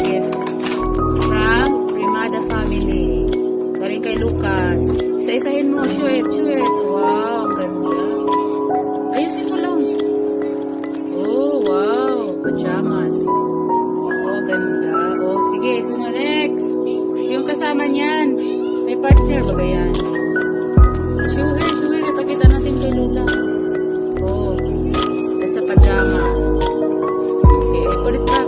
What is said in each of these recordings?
gift. From Remada family. Galing kay Lucas. Isa-isahin mo. Shoot. Wow, ganda. Ayusin mo lang. Oh, wow. Pajamas. Oh, ganda. Oh, sige. Sunod next. Yung kasama niyan. May partner ba yan? Shoe hair. Ipakita natin kay Lola. Oh. Sa pajama. Okay, put it back.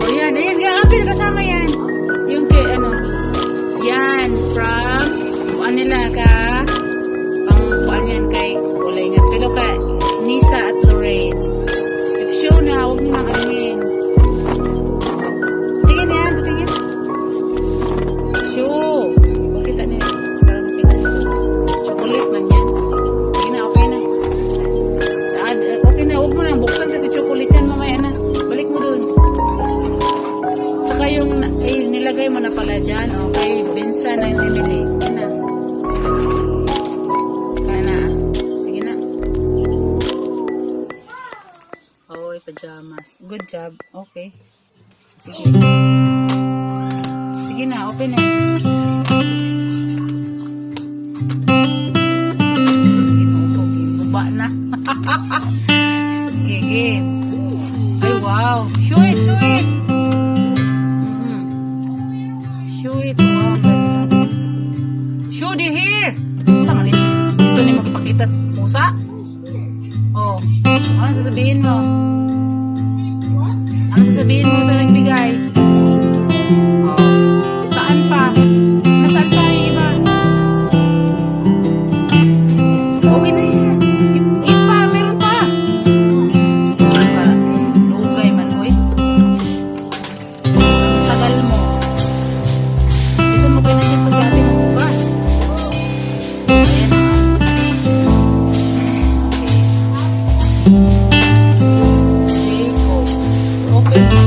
Oh, yan. Ayan. Kapit kasama yan. Yung kay, ano. Yan. From, kuan nila ka. Pang, kuan yan kay, kulay nga. Pero ka, Nisa at Lorraine. If show na, huwag mo nang alingin. Tingin yan. Tingin. Show. Makita niya. Para makita niya. Chocolate man yan. Okay na, huwag mo na buksan kasi chocolate yan mamaya na. Balik mo dun. Saka yung nilagay mo na pala dyan. Okay, Bensa na yung Emily. Yan na. Kaya na. Sige na. Oh, pajamas. Good job. Okay. Sige. Sige na, open na. Sus, ginubo na. Okay, game. Ay, wow. Show it. Show it. Wow, ganda. Show the hair. Sama dito. Ito na magpakita sa pusa. Oh. Ano sasabihin mo? Ano sasabihin mo sa nagbigay? Oh. Saan pa? Nasaan pa yung iba? Okay na yan. Okay.